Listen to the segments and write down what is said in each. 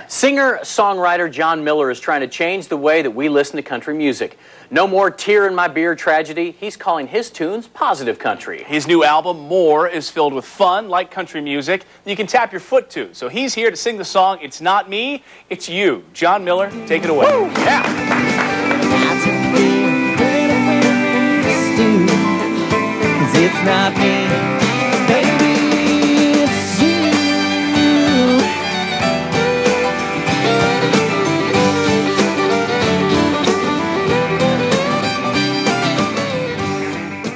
Singer-songwriter Jon Miller is trying to change the way that we listen to country music. No more tear in my beer tragedy. He's calling his tunes positive country. His new album, More, is filled with fun, like country music, that you can tap your foot to. So he's here to sing the song, It's Not Me, It's You. Jon Miller, take it away. Woo! Yeah! It's not me, baby, it's you.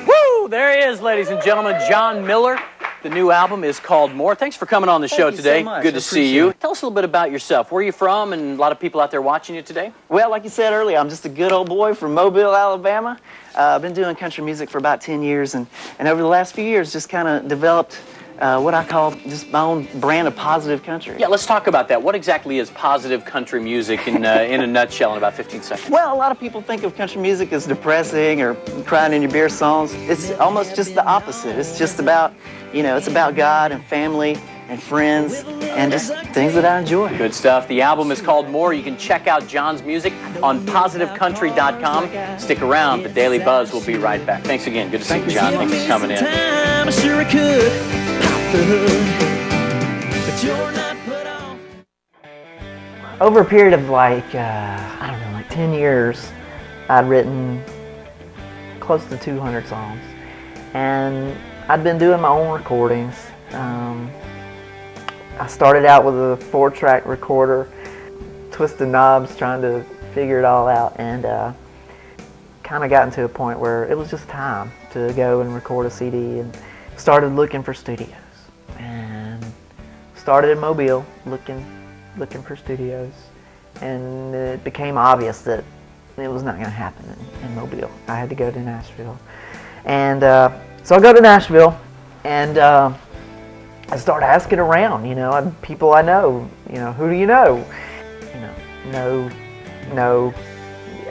Woo! There he is, ladies and gentlemen, Jon Miller. The new album is called More. Thanks for coming on the show today. So much. Good to see you. Tell us a little bit about yourself. Where are you from, and a lot of people out there watching you today? Well, like you said earlier, I'm just a good old boy from Mobile, Alabama. I've been doing country music for about 10 years, and over the last few years, just kind of developed what I call just my own brand of positive country. Yeah, let's talk about that. What exactly is positive country music in a nutshell in about 15 seconds? Well, a lot of people think of country music as depressing or crying in your beer songs. It's almost just the opposite. It's just about, you know, it's about God and family and friends and just things that I enjoy. Good stuff. The album is called More. You can check out Jon's music on positivecountry.com. Stick around. The Daily Buzz will be right back. Thanks again. Good to see you, Jon. Thanks for coming in. I sure could pop the hood, but you're not put on. Over a period of like, I don't know, like 10 years, I'd written close to 200 songs. And I'd been doing my own recordings. I started out with a 4-track recorder, twisting knobs, trying to figure it all out, and kind of gotten to a point where it was just time to go and record a CD, and started looking for studios, and started in Mobile looking for studios, and it became obvious that it was not going to happen in Mobile. I had to go to Nashville, and so I go to Nashville, and I start asking around, you know, people I know, you know, who do you know? You know, no,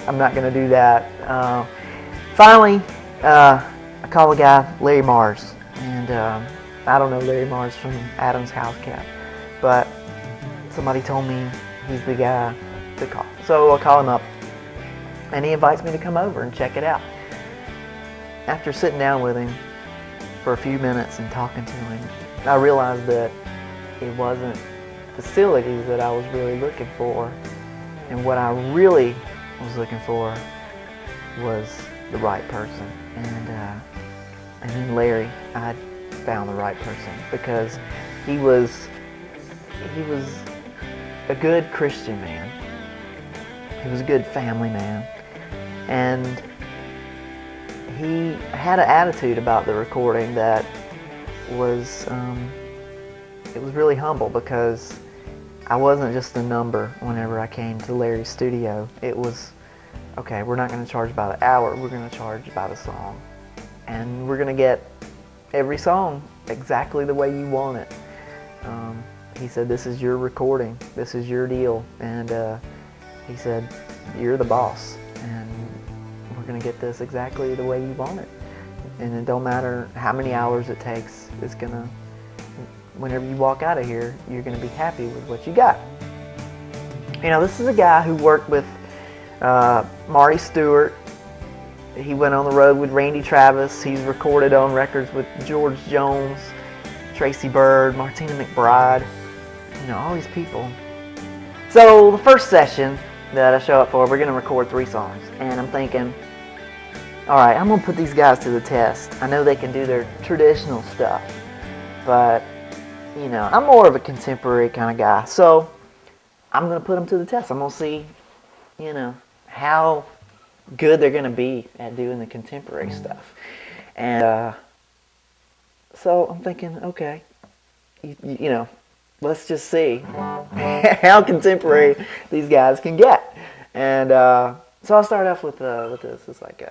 I'm not going to do that. Finally, I call a guy, Larry Mars, and I don't know Larry Mars from Adam's House Cat, but somebody told me he's the guy to call. So I call him up, and he invites me to come over and check it out. After sitting down with him for a few minutes and talking to him, I realized that it wasn't facilities that I was really looking for, and what I really was looking for was the right person. And then Larry, I found the right person, because he was a good Christian man. He was a good family man, and he had an attitude about the recording that was it was really humble, because I wasn't just a number whenever I came to Larry's studio. It was, okay, we're not going to charge by the hour, we're going to charge by the song, and we're going to get every song exactly the way you want it. He said, this is your recording, this is your deal, and he said, you're the boss, and we're going to get this exactly the way you want it. And it don't matter how many hours it takes, it's gonna, whenever you walk out of here, you're gonna be happy with what you got. You know, this is a guy who worked with Marty Stewart. He went on the road with Randy Travis. He's recorded on records with George Jones, Tracy Byrd, Martina McBride, you know, all these people. So the first session that I show up for, we're gonna record 3 songs, and I'm thinking, all right, I'm going to put these guys to the test. I know they can do their traditional stuff, but, you know, I'm more of a contemporary kind of guy. So I'm going to put them to the test. I'm going to see, you know, how good they're going to be at doing the contemporary stuff. And so I'm thinking, okay, you know, let's just see how contemporary these guys can get. And so I'll start off with this. It's like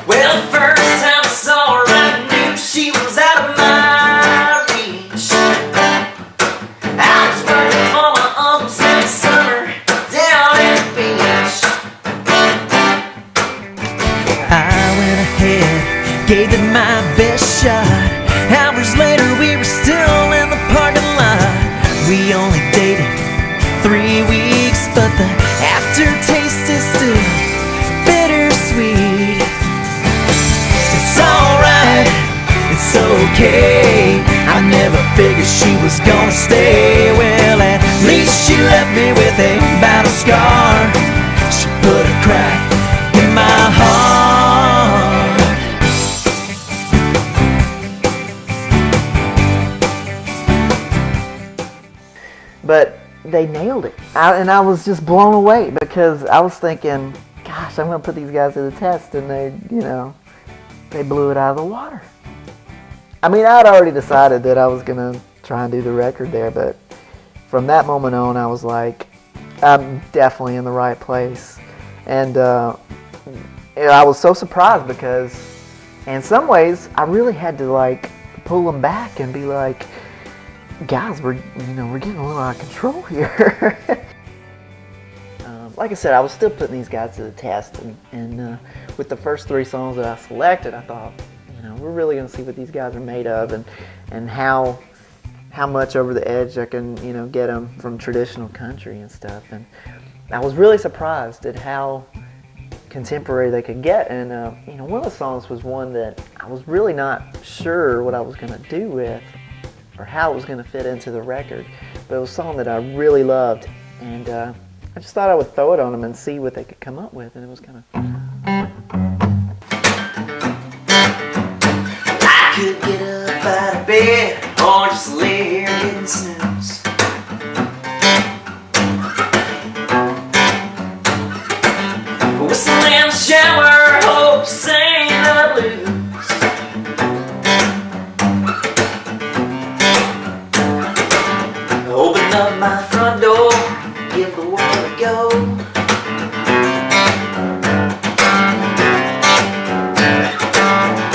well, first time I saw her, I knew she was out of my reach. I was working for my uncle's next summer down at the beach. I went ahead gave it my best shot. Hours later we were still in the parking lot. We only dated 3 weeks, but the aftertaste is still bittersweet. It's alright, it's okay. I never figured she was gonna stay. Well, at least she left me with a battle scar. She put a crack in my heart. But they nailed it. And I was just blown away because I was thinking, gosh, I'm going to put these guys to the test, and they, you know, they blew it out of the water. I mean, I'd already decided that I was going to try and do the record there, but from that moment on, I was like, I'm definitely in the right place. And I was so surprised because in some ways, I really had to like pull them back and be like, guys, we're getting a little out of control here. Like I said, I was still putting these guys to the test, and with the first 3 songs that I selected, I thought, you know, we're really going to see what these guys are made of, and how much over the edge I can, you know, get them from traditional country and stuff. And I was really surprised at how contemporary they could get. And you know, one of the songs was one that I was really not sure what I was going to do with, or how it was going to fit into the record, but it was a song that I really loved, and I just thought I would throw it on them and see what they could come up with, and it was kind of... I could get up out of bed or just lay here getting snooze. Whistle in the shower, hope to sing the blues. Open up my front door, give the world a go.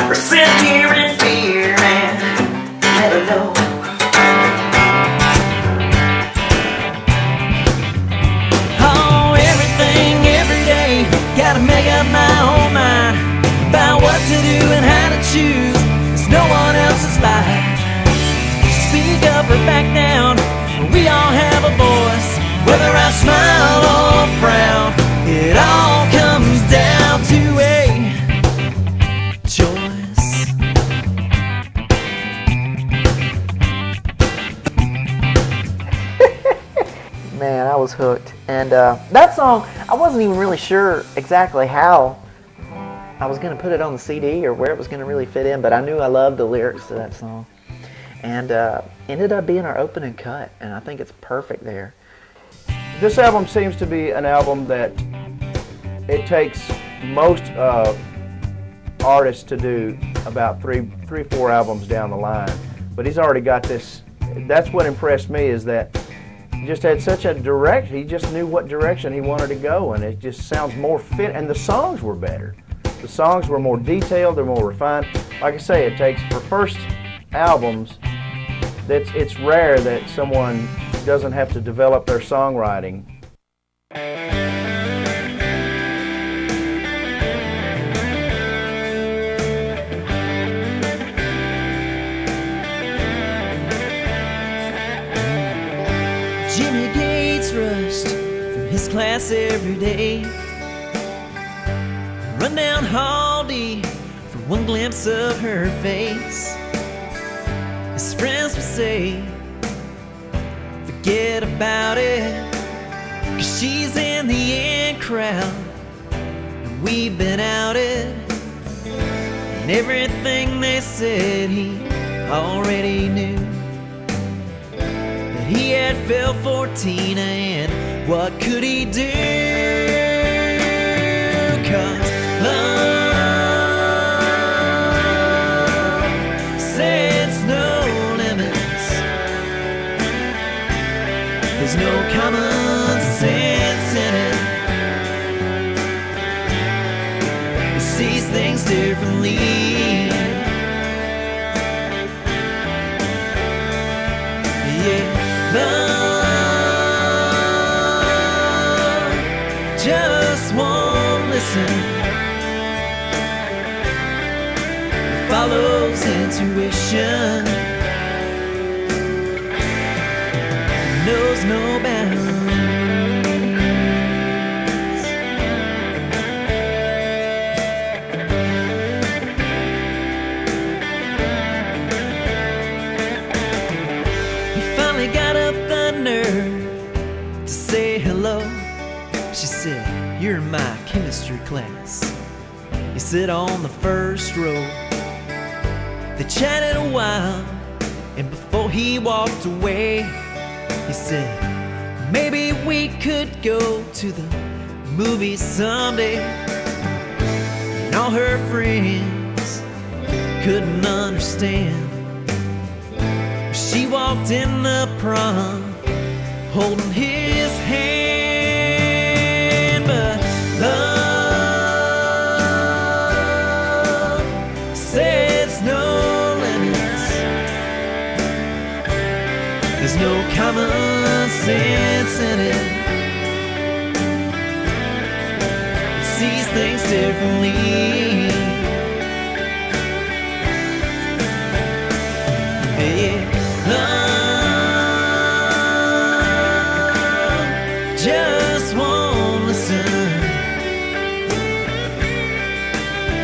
Or sit here in fear and never know. Oh, everything, every day, gotta make up my own mind about what to do and how to choose. It's no one else's life. Speak up or back down. We all have a voice, whether I smile or frown. It all comes down to a choice. Man, I was hooked. And that song, I wasn't even really sure exactly how I was going to put it on the CD or where it was going to really fit in, but I knew I loved the lyrics to that song. And ended up being our opening cut, and I think it's perfect there. This album seems to be an album that it takes most artists to do about three, 4 albums down the line, but he's already got this. That's what impressed me, is that he just had such a direct, he just knew what direction he wanted to go, and it just sounds more fit, and the songs were better. The songs were more detailed, they're more refined. Like I say, it takes, for first albums, it's rare that someone doesn't have to develop their songwriting. Jimmy Gates rushed from his class every day, run down Haldy for one glimpse of her face. His friends would say, forget about it, 'cause she's in the in crowd, and we've been outed. And everything they said he already knew, that he had fell for Tina, and what could he do? 'Cause love sets no limits. There's no common sense in it. It sees things differently. Yeah, love just won't listen. follows intuition, knows no bounds. He finally got up the nerve to say hello. She said, "You're in my chemistry class." He sat on the first row. They chatted a while, and before he walked away, he said, "Maybe we could go to the movies someday." And all her friends couldn't understand. She walked in the prom holding his hand, but love sets no limits. There's no common sense in it. It sees things differently. Yeah. Love just won't listen.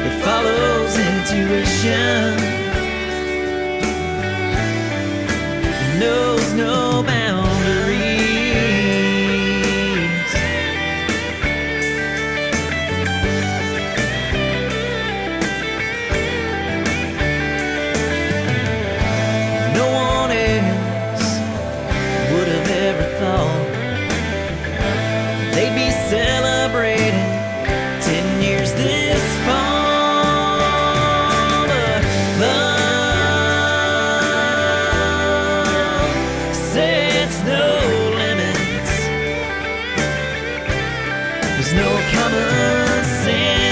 It follows intuition. It knows no boundaries. No one else would have ever thought they'd be celebrating 10 years this fall. But love sets no limits. There's no common sense.